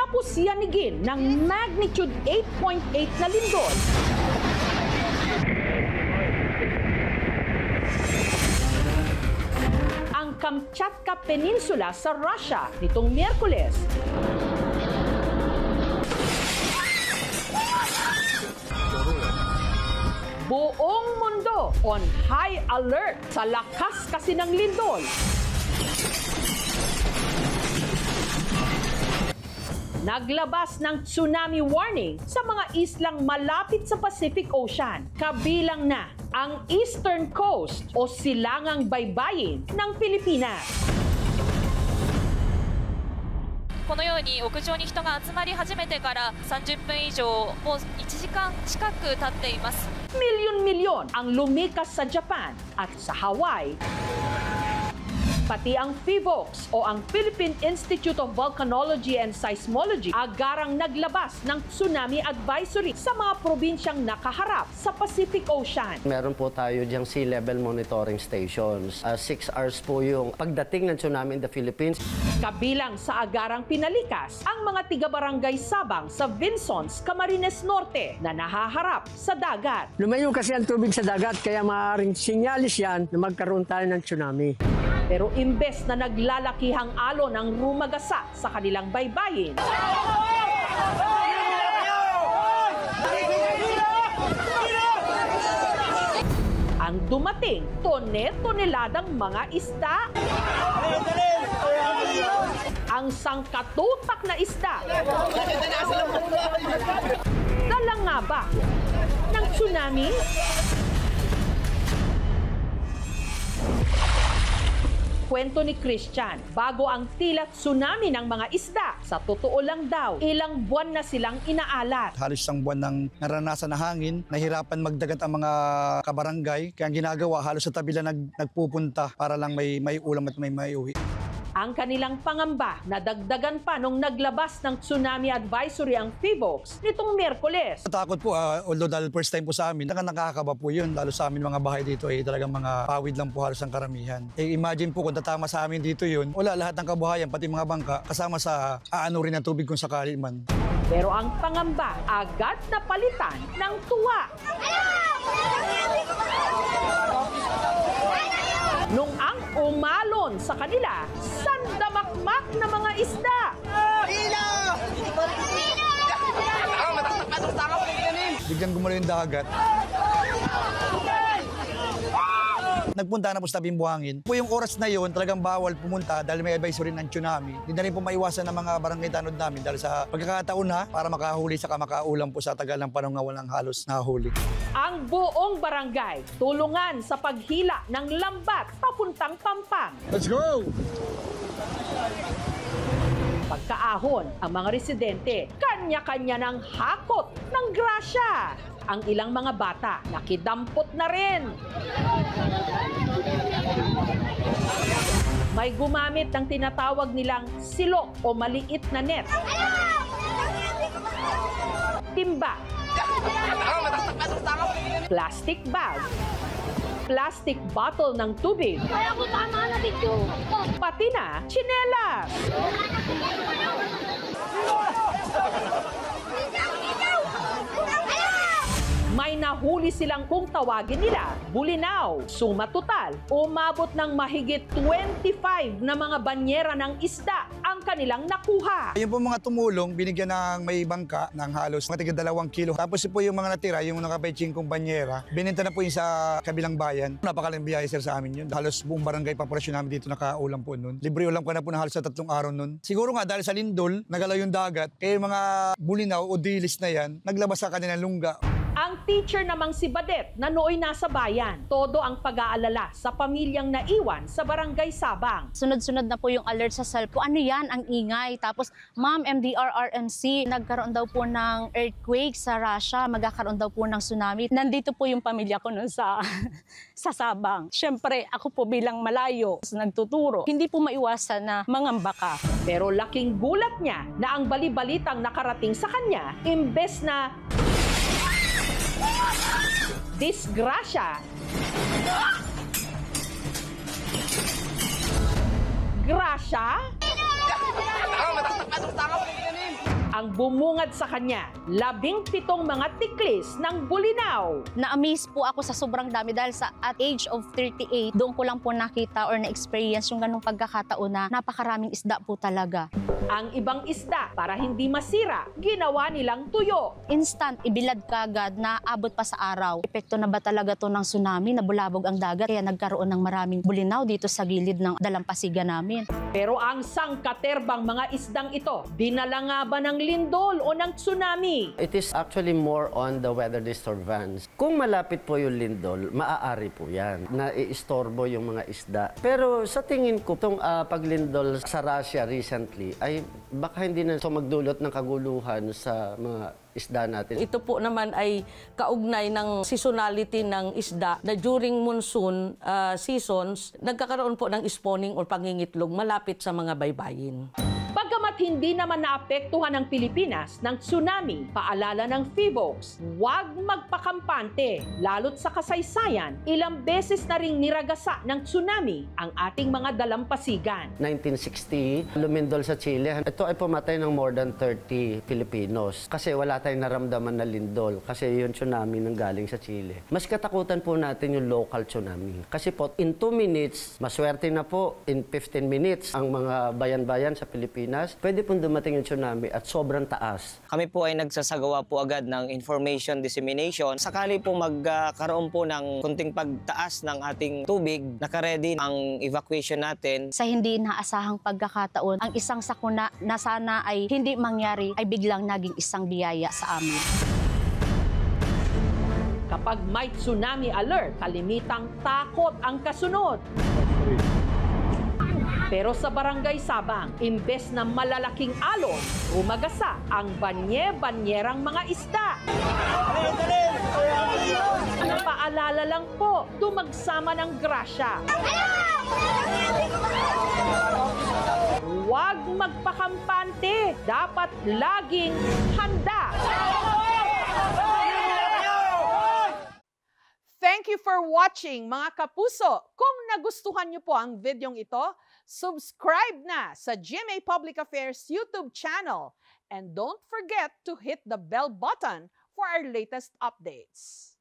Tapos yanigin ng magnitude 8.8 na lindol. Ang Kamchatka Peninsula sa Russia nitong Miyerkules. Buong mundo on high alert sa lakas kasi ng lindol. Naglabas ng tsunami warning sa mga islang malapit sa Pacific Ocean, kabilang na ang Eastern Coast o silangang baybayin ng Pilipinas. このように屋上に人が集まり始めてから30分以上、もう1時間近く経っています。 Milyon-milyon ang lumikas sa Japan at sa Hawaii. Pati ang PHIVOLCS o ang Philippine Institute of Volcanology and Seismology agarang naglabas ng tsunami advisory sa mga probinsyang nakaharap sa Pacific Ocean. Meron po tayo diyang sea level monitoring stations. 6 hours po yung pagdating ng tsunami in the Philippines. Kabilang sa agarang pinalikas ang mga tiga-barangay Sabang sa Vinsons, Camarines Norte na nahaharap sa dagat. Lumayo kasi ang tubig sa dagat kaya maaaring sinyalis yan na magkaroon tayo ng tsunami. Pero imbes na naglalakihang alon ang rumagasa sa kanilang baybayin, ang dumating tone-toneladang mga isda. Ang sangkatutak na isda. Dala nga ba ng tsunami? Kwento ni Christian, bago ang tila tsunami ng mga isda, sa totoo lang daw, ilang buwan na silang inaalat. Halos isang buwan ng naranasan na hangin, nahirapan magdagat ang mga kabarangay, kaya ang ginagawa halos sa tabi lang nagpupunta para lang may ulam at may uwi. Ang kanilang pangamba na dagdagan pa nung naglabas ng tsunami advisory ang PHIVOLCS nitong Miyerkules. Takot po, although dahil first time po sa amin, nakakaba po yun. Lalo sa amin mga bahay dito ay talagang mga pawid lang po halos ang karamihan. Imagine po kung tatama sa amin dito yun, wala lahat ng kabuhayan, pati mga bangka, kasama sa aano rin ng tubig kung sakali man. Pero ang pangamba agad na palitan ng tuwa. Nung ang umalon sa kanila, sandamakmak na mga isda. Biglang gumalaw yung dagat. Nagpunta na po sa tabing buhangin. Po yung oras na yun, talagang bawal pumunta dahil may advisory ng tsunami. Hindi na rin po maiwasan ng mga barangay tanod namin dahil sa pagkakataon na para makahuli sa makaulam po sa tagal ng panahon nga walang halos nahuli. Ang buong barangay tulungan sa paghila ng lambat papuntang Pampang. Let's go! Pagkaahon, ang mga residente, kanya-kanya ng hakot ng grasya. Ang ilang mga bata, nakidampot na rin. May gumamit ng tinatawag nilang silok o maliit na net. Timba. Plastic bag. Plastic bottle ng tubig. Pati na, tsinelas. May nahuli silang kung tawagin nila, bulinaw. Suma total, umabot ng mahigit 25 na mga banyera ng isda ang kanilang nakuha. Yung po mga tumulong, binigyan ng may bangka ng halos mga tigil 2 kilo. Tapos po yung mga natira, yung nakabay 5 banyera, binenta na po yung sa kabilang bayan. Napakalang biyaya sir sa amin yun. Halos buong barangay paporasyon namin dito nakaulam po nun. Libre ulam ka na po na halos sa 3 araw nun. Siguro nga dahil sa lindol, nagalaw yung dagat, kaya yung mga bulinaw o dilis na yan, naglabas sa kanilang lungga. Ang teacher namang si Badet na nooy nasa bayan, todo ang pag-aalala sa pamilyang naiwan sa Barangay Sabang. Sunod-sunod na po yung alert sa cellphone. Ano yan? Ang ingay. Tapos, Ma'am, MDRRMC, nagkaroon daw po ng earthquake sa Russia. Magkakaroon daw po ng tsunami. Nandito po yung pamilya ko nun sa Sabang. Siyempre, ako po bilang malayo, nagtuturo. Hindi po maiwasan na mangamba ka. Pero laking gulat niya na ang bali-balitang nakarating sa kanya, imbes na disgrasya, grasya, ang bumungad sa kanya 17 mga tiklis ng bulinaw. Na-amaze po ako sa sobrang dami dahil sa at age of 38, doon ko lang po nakita or na-experience yung ganung pagkakataon na napakaraming isda po talaga. Ang ibang isda, para hindi masira, ginawa nilang tuyo. Instant, ibilad kagad na abot pa sa araw. Epekto na ba talaga to ng tsunami? Nabulabog ang dagat kaya nagkaroon ng maraming bulinaw dito sa gilid ng dalampasigan namin. Pero ang sangkaterbang mga isdang ito, dinala nga ba ng lindol o ng tsunami? It is actually more on the weather disturbance. Kung malapit po yung lindol, maaari po yan. Naiistorbo yung mga isda. Pero sa tingin ko, itong paglindol sa Russia recently, ay baka hindi na magdulot ng kaguluhan sa mga isda natin. Ito po naman ay kaugnay ng seasonality ng isda na during monsoon seasons, nagkakaroon po ng spawning or pangingitlog malapit sa mga baybayin. Bagamat hindi naman naapektuhan ng Pilipinas ng tsunami, paalala ng FIVOX, huwag magpakampante. Lalo't sa kasaysayan, ilang beses na ring niragasa ng tsunami ang ating mga dalampasigan. 1960, lumindol sa Chile. Ito ay pumatay ng more than 30 Filipinos kasi wala tayong naramdaman na lindol kasi yung tsunami nang galing sa Chile. Mas katakutan po natin yung local tsunami. Kasi po, in 2 minutes, maswerte na po, in 15 minutes, ang mga bayan-bayan sa Pilipinas, pwede pong dumating yung tsunami at sobrang taas. Kami po ay nagsasagawa po agad ng information dissemination. Sakali po magkaroon po ng kunting pagtaas ng ating tubig, nakaredy ang evacuation natin. Sa hindi inaasahang pagkakataon, ang isang sakuna na sana ay hindi mangyari ay biglang naging isang biyaya sa amin. Kapag may tsunami alert, kalimitang takot ang kasunod. Pero sa Barangay Sabang, imbes na malalaking alon, umagasa ang banye-banyerang mga isda. Paalala lang po, tumagsama ng grasya. Huwag magpakampante, dapat laging handa. Thank you for watching, mga kapuso. Kung nagustuhan niyo po ang videong ito, subscribe na sa GMA Public Affairs YouTube channel. And don't forget to hit the bell button for our latest updates.